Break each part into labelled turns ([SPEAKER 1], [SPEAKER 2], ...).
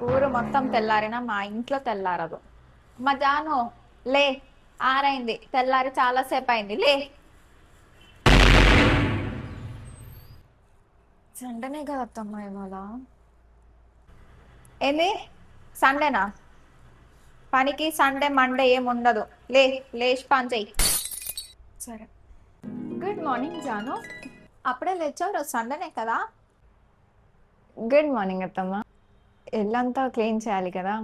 [SPEAKER 1] ఊరు మొత్తం తెల్లారినా మా ఇంట్లో తెల్లారదు. మా జాను, లే, ఆరైంది, తెల్లారి చాలా సేపు అయింది, లే. సండేనే కదా అత్తమ్మ ఇవాళ. ఏంది? సండేనా? పనికి సండే మండే ఏముండదు. లే, లేచి పని చెయ్యి. సరే. Good morning Janu. అప్పుడే లేచావు, రోజు సండేనే కదా.
[SPEAKER 2] గుడ్ మార్నింగ్ అత్తమ్మ. ఇల్లంతా క్లీన్ చేయాలి కదా,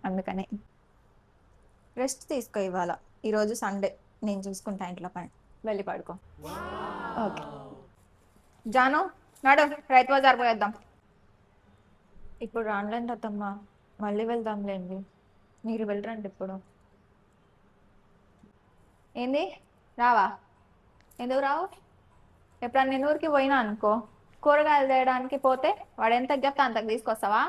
[SPEAKER 2] అందుకని.
[SPEAKER 1] రెస్ట్ తీసుకో ఇవాళ. ఈరోజు సండే, నేను చూసుకుంటా ఇంట్లో పని. వెళ్ళి పడుకో.
[SPEAKER 2] ఓకే.
[SPEAKER 1] జాను, నడు, రైతు బజార్ పోయేద్దాం. ఇప్పుడు రానులేండి అత్తమ్మ, మళ్ళీ వెళ్దాంలేండి. మీరు వెళ్ళరండి ఇప్పుడు. ఏంది? రావా? ఎందుకు రావు? ఎప్పుడన్నా నేను ఊరికి పోయినా అనుకో, కూరగాయలు తేయడానికి పోతే వాడు ఎంతకు చెప్తే అంతకు తీసుకొస్తావా?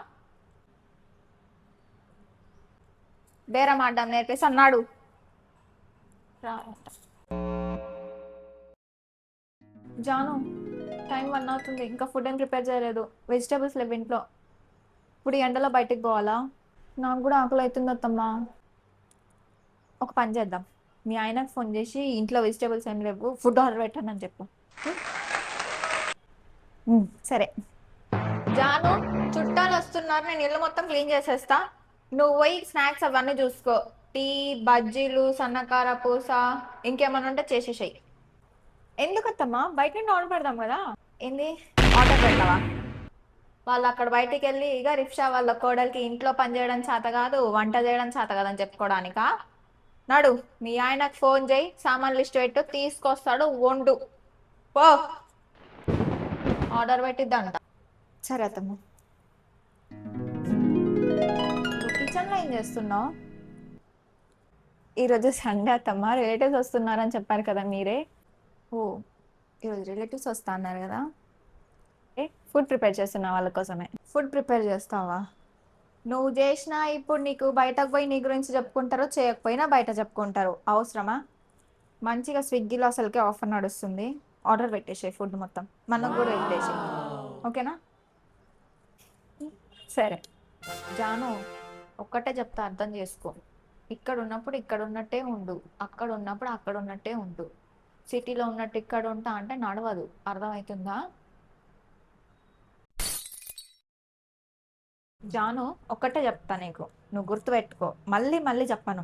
[SPEAKER 1] బేరం ఆడడం నేర్పేసి అన్నాడు. రా. జాను, టైం 1 అవుతుంది, ఇంకా ఫుడ్ ఏం ప్రిపేర్ చేయలేదు. వెజిటేబుల్స్ లేవు ఇంట్లో. ఇప్పుడు ఈ ఎండలో బయటికి పోవాలా? నాకు కూడా ఆకలి అవుతుంది అత్తమ్మా. ఒక పని చేద్దాం, మీ ఆయనకు ఫోన్ చేసి ఇంట్లో వెజిటేబుల్స్ ఏం లేవు, ఫుడ్ ఆర్డర్ పెట్టాను అని చెప్పు. సరే. జాను, చుట్టాలు వస్తున్నారు, నేను ఇల్లు మొత్తం క్లీన్ చేసేస్తా. నువ్వు పోయి స్నాక్స్ అవన్నీ చూసుకో. టీ, బజ్జీలు, సన్నకార పూస, ఇంకేమన్నా ఉంటే చేసేసాయి. ఎందుకత్తమ్మా, బయట నుండి ఆర్డర్ పెడదాం కదా. ఏంది? ఆర్డర్ పెడతావా? వాళ్ళు అక్కడ బయటికి వెళ్ళి ఇక రిక్షా వాళ్ళ కోడలికి ఇంట్లో పని చేయడం చేత కాదు, వంట చేయడం చేత కాదని చెప్పుకోవడానికా? నడు, మీ ఆయనకు ఫోన్ చేయి, సామాన్ లిస్ట్ పెట్టు, తీసుకొస్తాడు, వండు పో. ఆర్డర్ పెట్టిద్దంట. సరే అత్తమ్మ. కిచెన్ లో ఏం చేస్తున్నావు? ఈరోజు సండే అత్తమ్మ, రిలేటివ్స్ వస్తున్నారని చెప్పారు కదా మీరే. ఓ, ఈరోజు రిలేటివ్స్ వస్తా అన్నారు కదా. ఫుడ్ ప్రిపేర్ చేస్తున్నా వాళ్ళ కోసమే. ఫుడ్ ప్రిపేర్ చేస్తావా? నువ్వు చేసినా ఇప్పుడు నీకు బయటకు పోయి నీ గురించి చెప్పుకుంటారు, చేయకపోయినా బయట చెప్పుకుంటారు. అవసరమా? మంచిగా స్విగ్గీలో అసలుకే ఆఫర్ నడుస్తుంది, ఆర్డర్ పెట్టేసే ఫుడ్ మొత్తం మనకు కూడా పెట్టేసి. ఓకేనా? సరే. జాను, ఒక్కటే చెప్తా, అర్థం చేసుకో. ఇక్కడ ఉన్నప్పుడు ఇక్కడ ఉన్నట్టే ఉండు, అక్కడ ఉన్నప్పుడు అక్కడ ఉన్నట్టే ఉండు. సిటీలో ఉన్నట్టు ఇక్కడ ఉంటా అంటే నడవదు, అర్థమవుతుందా? జాను, ఒక్కటే చెప్తా నీకు, నువ్వు గుర్తుపెట్టుకో, మళ్ళీ మళ్ళీ చెప్పను.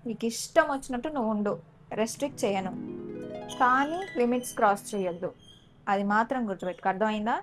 [SPEAKER 1] నీకు ఇష్టం వచ్చినట్టు నువ్వు ఉండు, రెస్ట్రిక్ట్ చేయను, కానీ లిమిట్స్ క్రాస్ చేయొద్దు. అది మాత్రం గుర్తుపెట్టుకో, అర్థమైందా?